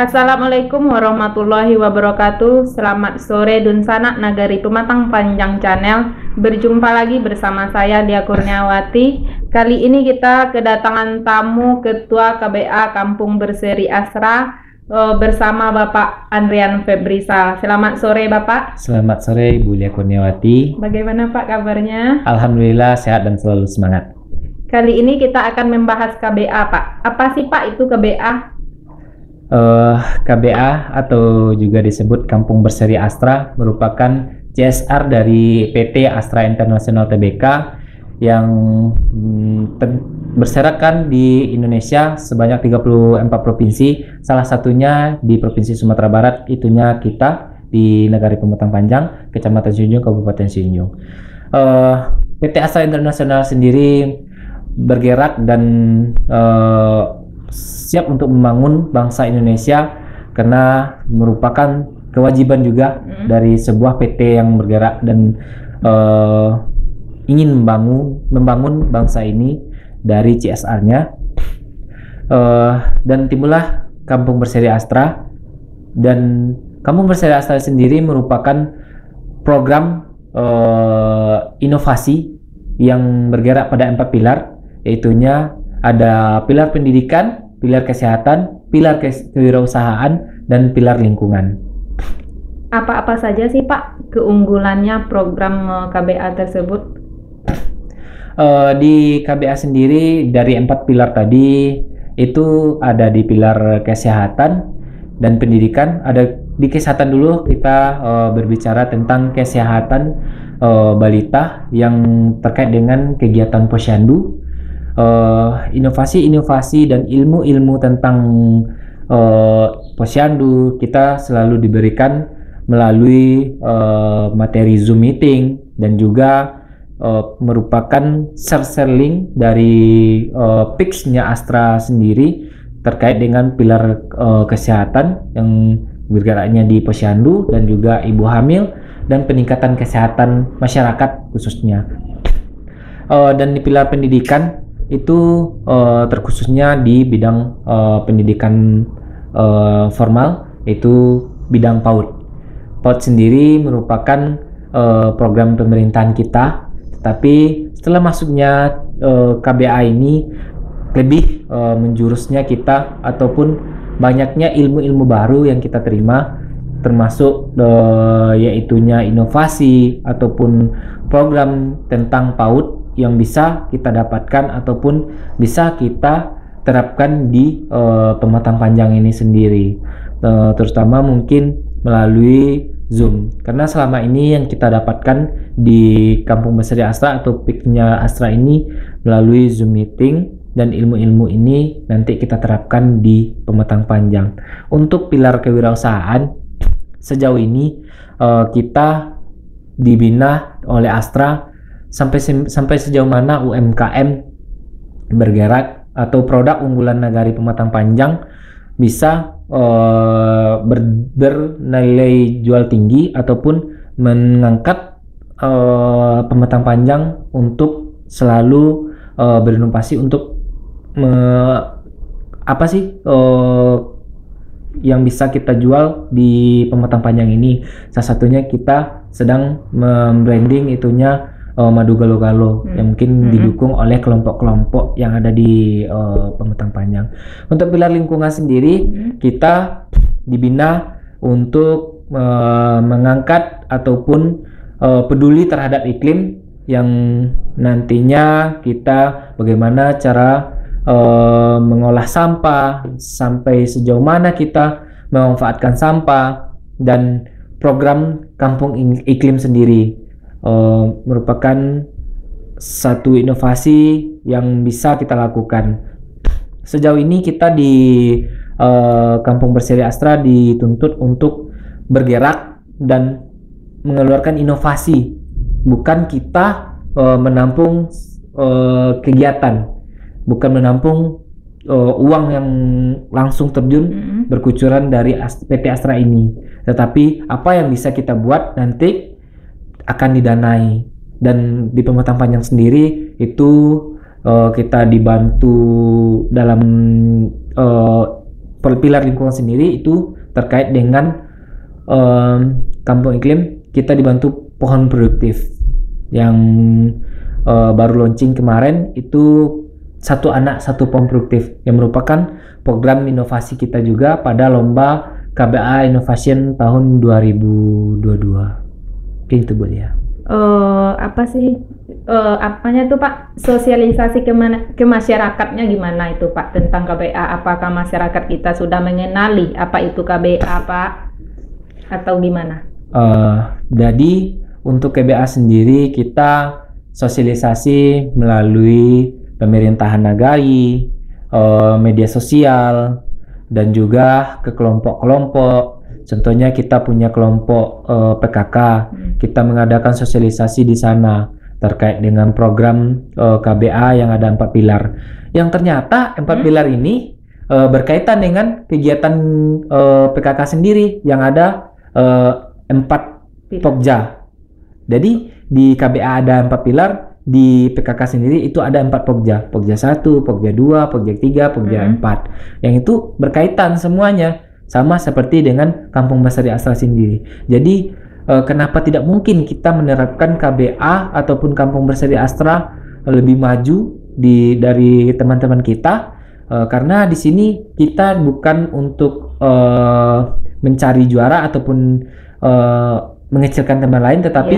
Assalamualaikum warahmatullahi wabarakatuh. Selamat sore Dunsana Nagari Pematang Panjang Channel. Berjumpa lagi bersama saya Dia Kurniawati. Kali ini kita kedatangan tamu Ketua KBA Kampung Berseri Astra bersama Bapak Andrian Febrisa. Selamat sore Bapak. Selamat sore Ibu Dia Kurniawati. Bagaimana Pak kabarnya? Alhamdulillah sehat dan selalu semangat. Kali ini kita akan membahas KBA Pak. Apa sih Pak itu KBA? KBA atau juga disebut Kampung Berseri Astra merupakan CSR dari PT Astra International Tbk yang berserakan di Indonesia sebanyak 34 provinsi, salah satunya di Provinsi Sumatera Barat, itunya kita di Nagari Pematang Panjang, Kecamatan Siunjung, Kabupaten Siunjung. PT Astra International sendiri bergerak dan siap untuk membangun bangsa Indonesia karena merupakan kewajiban juga dari sebuah PT yang bergerak dan ingin membangun bangsa ini dari CSR-nya, dan timbullah Kampung Berseri Astra. Dan Kampung Berseri Astra sendiri merupakan program inovasi yang bergerak pada 4 pilar, yaitunya ada pilar pendidikan, pilar kesehatan, pilar kewirausahaan, dan pilar lingkungan. Apa-apa saja sih Pak keunggulannya program KBA tersebut? Di KBA sendiri dari 4 pilar tadi itu ada di pilar kesehatan dan pendidikan. Ada di kesehatan dulu kita berbicara tentang kesehatan balita yang terkait dengan kegiatan posyandu. Inovasi-inovasi dan ilmu-ilmu tentang posyandu kita selalu diberikan melalui materi Zoom meeting dan juga merupakan share link dari PIX-nya Astra sendiri terkait dengan pilar kesehatan yang bergeraknya di posyandu dan juga ibu hamil dan peningkatan kesehatan masyarakat khususnya. Dan di pilar pendidikan itu terkhususnya di bidang pendidikan formal, yaitu bidang PAUD. PAUD sendiri merupakan program pemerintahan kita, tetapi setelah masuknya KBA ini lebih menjurusnya kita ataupun banyaknya ilmu-ilmu baru yang kita terima, termasuk yaitunya inovasi ataupun program tentang PAUD yang bisa kita dapatkan ataupun bisa kita terapkan di Pematang Panjang ini sendiri, terutama mungkin melalui Zoom, karena selama ini yang kita dapatkan di Kampung Berseri Astra atau PIK-nya Astra ini melalui Zoom meeting, dan ilmu-ilmu ini nanti kita terapkan di Pematang Panjang. Untuk pilar kewirausahaan sejauh ini kita dibina oleh Astra sampai sejauh mana UMKM bergerak atau produk unggulan Nagari Pematang Panjang bisa bernilai jual tinggi ataupun mengangkat Pematang Panjang untuk selalu berinovasi untuk yang bisa kita jual di Pematang Panjang ini. Salah satunya kita sedang membranding itunya madu galo-galo yang mungkin didukung oleh kelompok-kelompok yang ada di Pematang Panjang. Untuk pilar lingkungan sendiri kita dibina untuk mengangkat ataupun peduli terhadap iklim, yang nantinya kita bagaimana cara mengolah sampah, sampai sejauh mana kita memanfaatkan sampah, dan program kampung iklim sendiri merupakan satu inovasi yang bisa kita lakukan. Sejauh ini kita di Kampung Berseri Astra dituntut untuk bergerak dan mengeluarkan inovasi, bukan kita menampung kegiatan, bukan menampung uang yang langsung terjun berkucuran dari PT Astra ini, tetapi apa yang bisa kita buat nanti akan didanai. Dan di Pematang Panjang sendiri itu kita dibantu dalam pilar lingkungan sendiri itu terkait dengan kampung iklim. Kita dibantu pohon produktif yang baru launching kemarin, itu satu anak satu pohon produktif, yang merupakan program inovasi kita juga pada lomba KBA Innovation tahun 2022. Gitu Bu ya. Apa sih apanya tuh Pak, sosialisasi ke masyarakatnya gimana itu Pak tentang KBA? Apakah masyarakat kita sudah mengenali apa itu KBA Pak, atau gimana? Jadi untuk KBA sendiri kita sosialisasi melalui pemerintahan nagari, media sosial, dan juga ke kelompok-kelompok. Contohnya kita punya kelompok PKK, kita mengadakan sosialisasi di sana terkait dengan program KBA yang ada 4 pilar. Yang ternyata 4 pilar ini berkaitan dengan kegiatan PKK sendiri yang ada 4 pokja. Jadi di KBA ada 4 pilar, di PKK sendiri itu ada 4 pokja. Pokja 1, pokja 2, pokja 3, pokja 4. Yang itu berkaitan semuanya, sama seperti dari Kampung Berseri Astra sendiri. Jadi kenapa tidak mungkin kita menerapkan KBA ataupun Kampung Berseri Astra lebih maju dari teman-teman kita? Karena di sini kita bukan untuk mencari juara ataupun mengecilkan teman lain, tetapi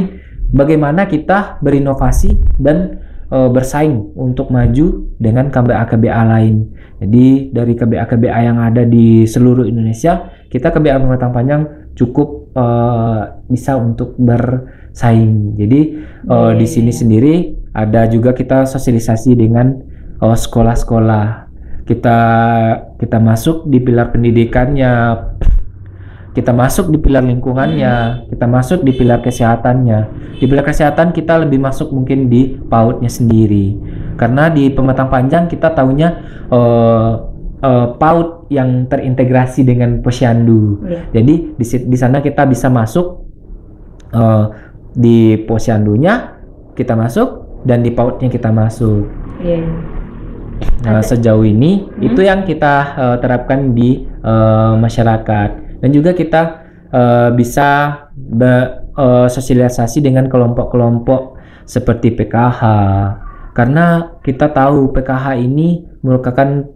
bagaimana kita berinovasi dan bersaing untuk maju dengan KBA-KBA lain. Jadi dari KBA-KBA yang ada di seluruh Indonesia, kita KBA Pematang Panjang cukup bisa untuk bersaing. Jadi di sini sendiri ada juga kita sosialisasi dengan sekolah-sekolah. Kita masuk di pilar pendidikannya, kita masuk di pilar lingkungannya, kita masuk di pilar kesehatannya. Di pilar kesehatan kita lebih masuk mungkin di PAUD-nya sendiri, karena di Pematang Panjang kita tahunya PAUD yang terintegrasi dengan Posyandu. Jadi di sana kita bisa masuk di Posyandunya kita masuk, dan di PAUD-nya kita masuk. Nah, sejauh ini itu yang kita terapkan di masyarakat. Dan juga kita bisa sosialisasi dengan kelompok-kelompok seperti PKH, karena kita tahu PKH ini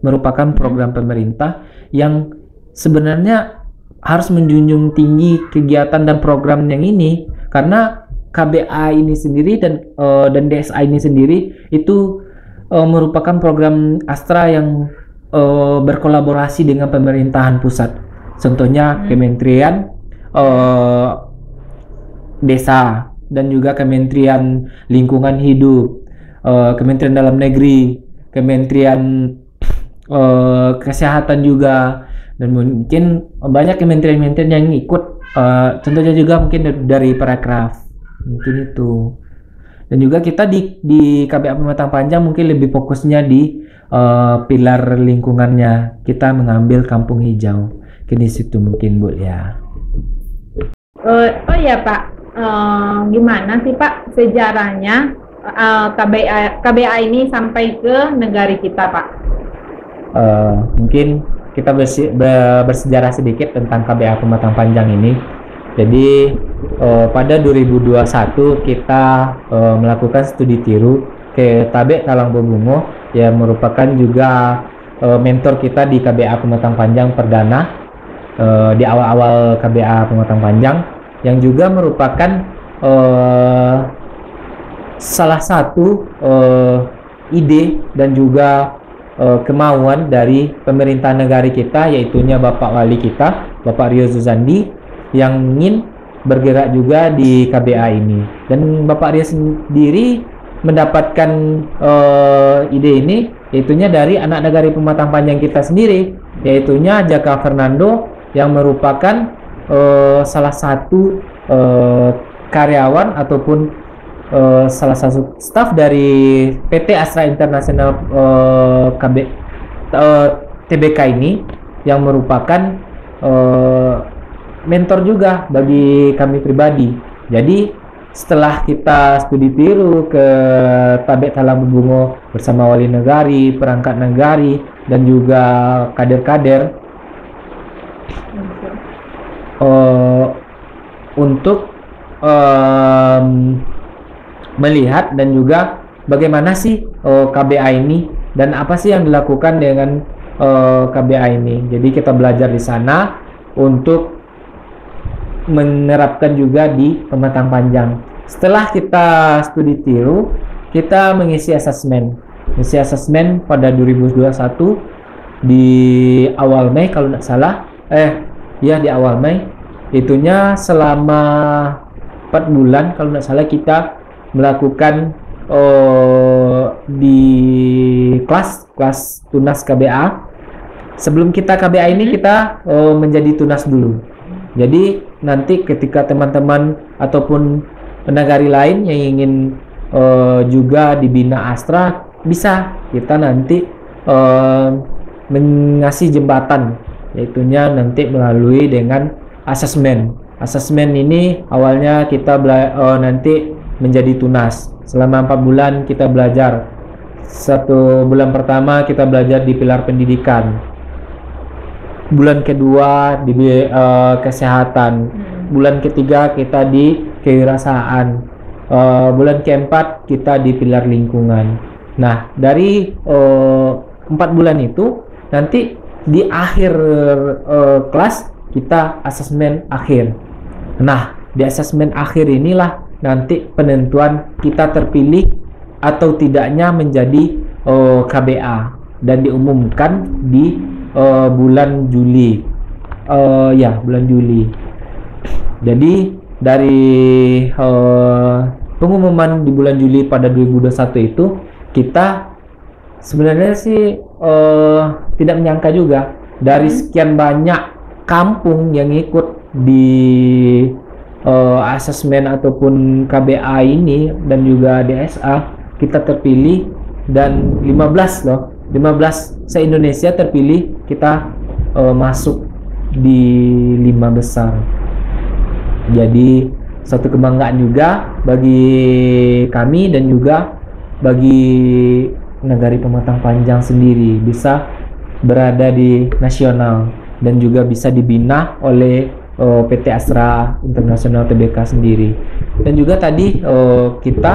merupakan program pemerintah yang sebenarnya harus menjunjung tinggi kegiatan dan program yang ini, karena KBA ini sendiri dan DSA ini sendiri itu merupakan program Astra yang berkolaborasi dengan pemerintahan pusat. Contohnya Kementerian Desa, dan juga Kementerian Lingkungan Hidup, Kementerian Dalam Negeri, Kementerian Kesehatan juga, dan mungkin banyak kementerian-kementerian yang ikut. Contohnya juga mungkin dari Parekraf, mungkin itu. Dan juga kita di KBA Pematang Panjang mungkin lebih fokusnya di pilar lingkungannya. Kita mengambil kampung hijau. Di situ mungkin Bu ya. Oh ya Pak, gimana sih Pak sejarahnya KBA ini sampai ke negari kita Pak? Mungkin kita bersejarah sedikit tentang KBA Pematang Panjang ini. Jadi pada 2021 kita melakukan studi tiru ke Tabek Talang Bobungo, yang merupakan juga mentor kita di KBA Pematang Panjang perdana. Di awal-awal KBA Pematang Panjang, yang juga merupakan salah satu ide dan juga kemauan dari pemerintah negara kita, yaitunya Bapak Wali kita, Bapak Rio Zuzandi, yang ingin bergerak juga di KBA ini. Dan Bapak Rio sendiri mendapatkan ide ini, yaitunya dari anak negari Pematang Panjang kita sendiri, yaitunya Jaka Fernando, yang merupakan salah satu karyawan ataupun salah satu staf dari PT Astra International TBK ini, yang merupakan mentor juga bagi kami pribadi. Jadi setelah kita studi tiru ke Tabek Talang Bobungo bersama wali negari, perangkat negari, dan juga kader-kader, eh, untuk melihat dan juga bagaimana sih KBA ini dan apa sih yang dilakukan dengan KBA ini. Jadi kita belajar di sana untuk menerapkan juga di pematang panjang. Setelah kita studi tiru, kita mengisi asesmen. Mengisi asesmen pada 2021 di awal Mei kalau tidak salah. Ya di awal Mei. Itunya selama 4 bulan kalau tidak salah kita melakukan di kelas tunas KBA. Sebelum kita KBA ini kita menjadi tunas dulu. Jadi nanti ketika teman-teman ataupun penagari lain yang ingin juga dibina Astra, bisa kita nanti mengasih jembatan, yaitunya nanti melalui dengan asesmen. Asesmen ini awalnya kita nanti menjadi tunas. Selama 4 bulan kita belajar. 1 bulan pertama kita belajar di pilar pendidikan. Bulan kedua di kesehatan. Bulan ketiga kita di kewirausahaan. Bulan keempat kita di pilar lingkungan. Nah, dari 4 bulan itu nanti di akhir kelas kita asesmen akhir. Nah, di asesmen akhir inilah nanti penentuan kita terpilih atau tidaknya menjadi KBA dan diumumkan di bulan Juli. Bulan Juli. Jadi dari pengumuman di bulan Juli pada 2021 itu kita sebenarnya sih tidak menyangka juga dari sekian banyak kampung yang ikut di asesmen ataupun KBA ini dan juga DSA, kita terpilih dan 15 se-Indonesia terpilih, kita masuk di 5 besar. Jadi satu kebanggaan juga bagi kami dan juga bagi Nagari Pematang Panjang sendiri bisa berada di nasional dan juga bisa dibina oleh PT Astra Internasional Tbk sendiri. Dan juga tadi kita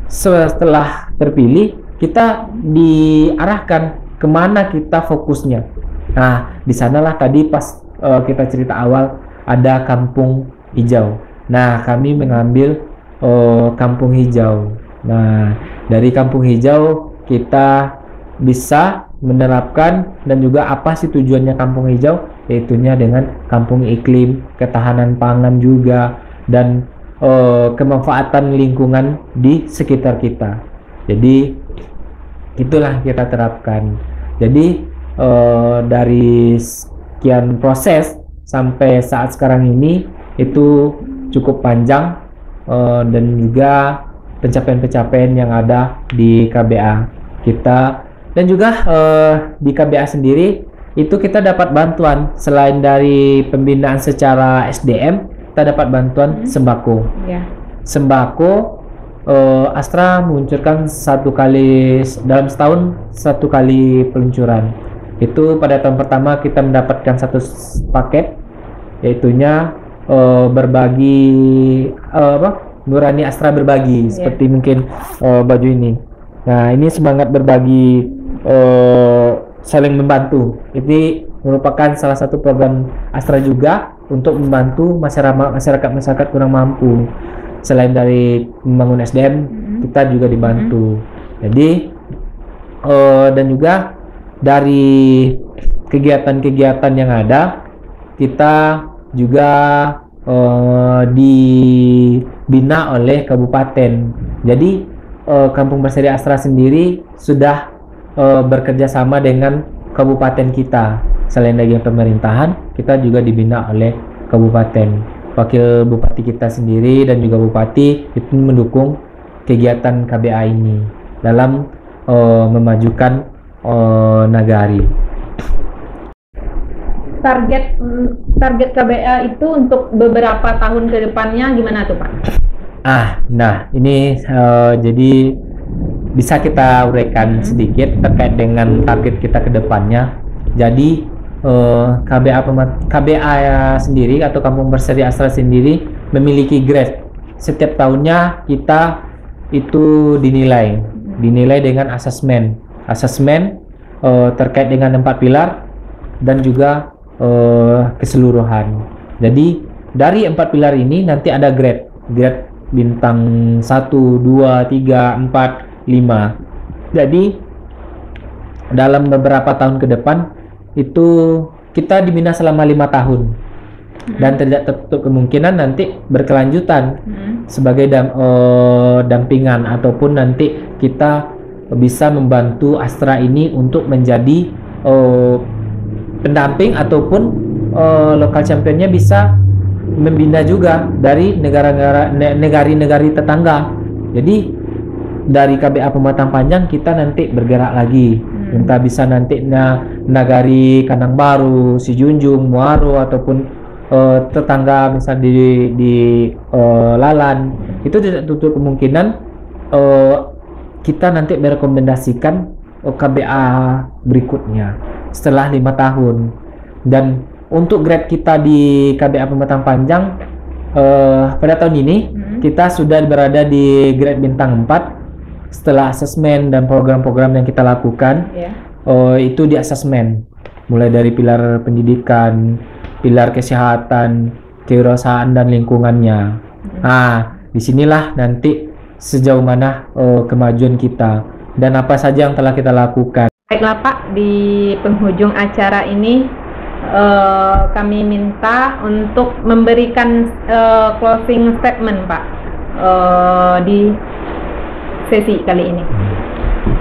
setelah terpilih kita diarahkan kemana kita fokusnya. Nah, di sanalah tadi pas kita cerita awal ada kampung hijau. Nah, kami mengambil kampung hijau. Nah, dari kampung hijau kita bisa menerapkan dan juga apa sih tujuannya kampung hijau, yaitunya dengan kampung iklim, ketahanan pangan juga, dan kemanfaatan lingkungan di sekitar kita. Jadi itulah kita terapkan. Jadi dari sekian proses sampai saat sekarang ini itu cukup panjang dan juga pencapaian-pencapaian yang ada di KBA kita. Dan juga di KBA sendiri itu kita dapat bantuan selain dari pembinaan secara SDM, kita dapat bantuan sembako. Sembako Astra meluncurkan dalam setahun 1 kali peluncuran. Itu pada tahun pertama kita mendapatkan 1 paket, yaitunya berbagi Nurani Astra berbagi, seperti mungkin baju ini. Nah, ini semangat berbagi, saling membantu. Ini merupakan salah satu program Astra juga untuk membantu masyarakat kurang mampu. Selain dari membangun SDM, kita juga dibantu. Jadi dan juga dari kegiatan-kegiatan yang ada, kita juga dibina oleh kabupaten. Jadi Kampung Berseri Astra sendiri sudah bekerja sama dengan kabupaten kita. Selain dari pemerintahan, kita juga dibina oleh kabupaten. Wakil bupati kita sendiri dan juga bupati itu mendukung kegiatan KBA ini dalam memajukan Nagari. Target KBA itu untuk beberapa tahun ke depannya gimana tuh, Pak? Nah ini jadi bisa kita uraikan sedikit terkait dengan target kita ke depannya. Jadi KBA sendiri atau Kampung Berseri Astra sendiri memiliki grade. Setiap tahunnya kita itu dinilai dengan asesmen terkait dengan 4 pilar dan juga keseluruhan. Jadi dari 4 pilar ini nanti ada grade bintang 1, 2, 3, 4, 5. Jadi dalam beberapa tahun ke depan itu kita dibina selama 5 tahun dan tidak tertutup kemungkinan nanti berkelanjutan sebagai dampingan ataupun nanti kita bisa membantu Astra ini untuk menjadi pendamping ataupun lokal championnya bisa membina juga dari negara tetangga. Jadi dari KBA Pematang Panjang kita nanti bergerak lagi. Kita bisa nanti Nagari Kanang Baru, Sijunjung, Muaro ataupun tetangga misalnya di Lalan. Itu tidak tutup kemungkinan kita nanti merekomendasikan KBA berikutnya setelah 5 tahun. Dan untuk grade kita di KBA Pematang Panjang pada tahun ini kita sudah berada di grade bintang 4 setelah asesmen dan program-program yang kita lakukan. Itu di asesmen mulai dari pilar pendidikan, pilar kesehatan, kewirausahaan dan lingkungannya. Nah, disinilah nanti sejauh mana kemajuan kita dan apa saja yang telah kita lakukan. Baiklah Pak, di penghujung acara ini kami minta untuk memberikan closing statement Pak di sesi kali ini.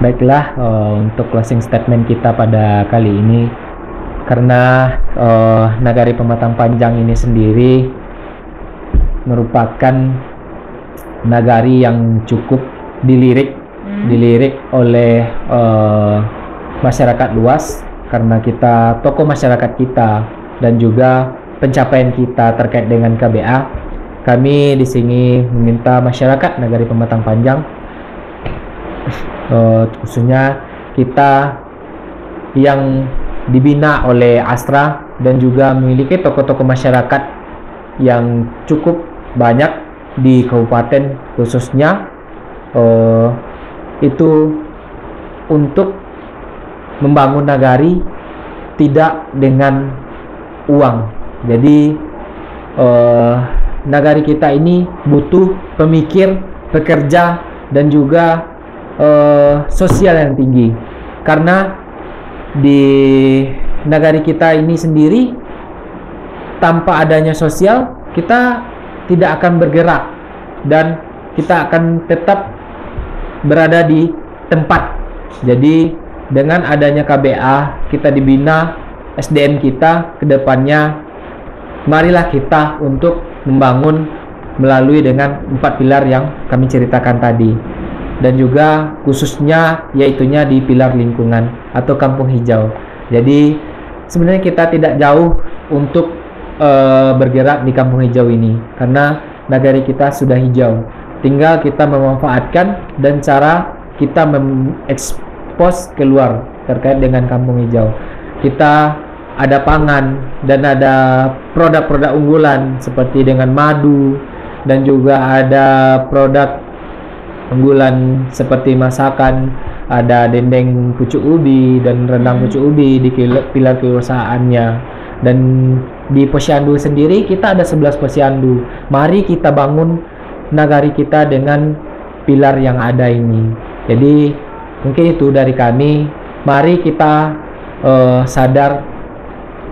Baiklah, untuk closing statement kita pada kali ini, karena Nagari Pematang Panjang ini sendiri merupakan nagari yang cukup dilirik oleh masyarakat luas, karena kita tokoh masyarakat kita dan juga pencapaian kita terkait dengan KBA. Kami di sini meminta masyarakat Nagari Pematang Panjang, khususnya kita yang dibina oleh Astra dan juga memiliki tokoh-tokoh masyarakat yang cukup banyak di kabupaten khususnya, itu untuk membangun nagari tidak dengan uang. Jadi nagari kita ini butuh pemikir, pekerja dan juga sosial yang tinggi, karena di nagari kita ini sendiri tanpa adanya sosial kita tidak akan bergerak dan kita akan tetap berada di tempat. Jadi dengan adanya KBA kita dibina SDM kita ke depannya, marilah kita untuk membangun melalui dengan 4 pilar yang kami ceritakan tadi, dan juga khususnya yaitunya di pilar lingkungan atau kampung hijau. Jadi sebenarnya kita tidak jauh untuk bergerak di kampung hijau ini, karena nagari kita sudah hijau, tinggal kita memanfaatkan dan cara kita mengekspos keluar terkait dengan kampung hijau. Kita ada pangan dan ada produk-produk unggulan seperti dengan madu, dan juga ada produk unggulan seperti masakan, ada dendeng pucuk ubi dan rendang pucuk ubi di pilar kewirausaaannya. Dan di posyandu sendiri kita ada 11 posyandu. Mari kita bangun nagari kita dengan pilar yang ada ini. Jadi mungkin itu dari kami. Mari kita sadar,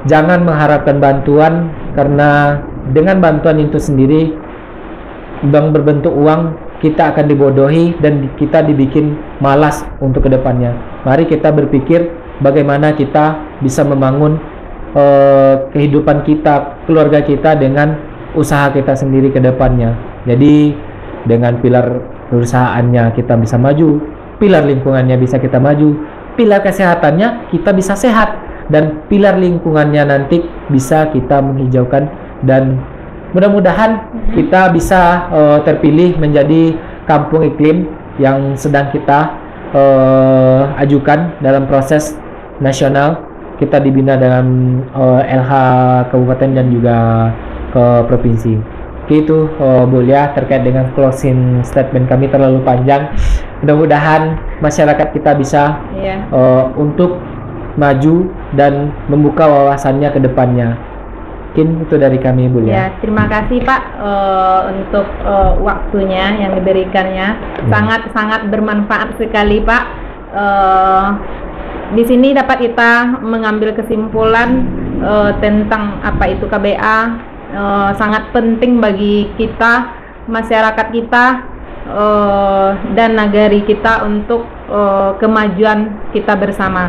jangan mengharapkan bantuan, karena dengan bantuan itu sendiri berbentuk uang, kita akan dibodohi dan kita dibikin malas untuk kedepannya. Mari kita berpikir bagaimana kita bisa membangun kehidupan kita, keluarga kita dengan usaha kita sendiri ke depannya. Jadi dengan pilar perusahaannya kita bisa maju, pilar lingkungannya bisa kita maju, pilar kesehatannya kita bisa sehat, dan pilar lingkungannya nanti bisa kita menghijaukan, dan mudah-mudahan kita bisa terpilih menjadi kampung iklim yang sedang kita ajukan dalam proses nasional kita dibina dengan LH kabupaten dan juga ke provinsi. Oke, itu Bu Lia terkait dengan closing statement kami terlalu panjang. Mudah-mudahan masyarakat kita bisa untuk maju dan membuka wawasannya ke depannya. Mungkin itu dari kami, Bu Lia. Ya, terima kasih Pak untuk waktunya yang diberikannya. Sangat-sangat bermanfaat sekali Pak. Di sini dapat kita mengambil kesimpulan tentang apa itu KBA. Sangat penting bagi kita, masyarakat kita, dan nagari kita untuk kemajuan kita bersama.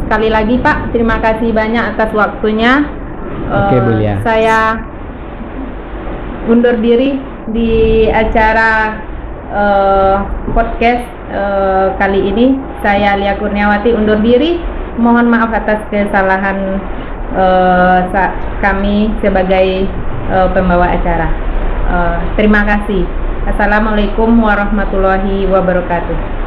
Sekali lagi Pak, terima kasih banyak atas waktunya. Oke, Bu Lia. Saya undur diri di acara podcast kali ini. Saya Lia Kurniawati undur diri. Mohon maaf atas kesalahan kami sebagai pembawa acara. Terima kasih. Assalamualaikum warahmatullahi wabarakatuh.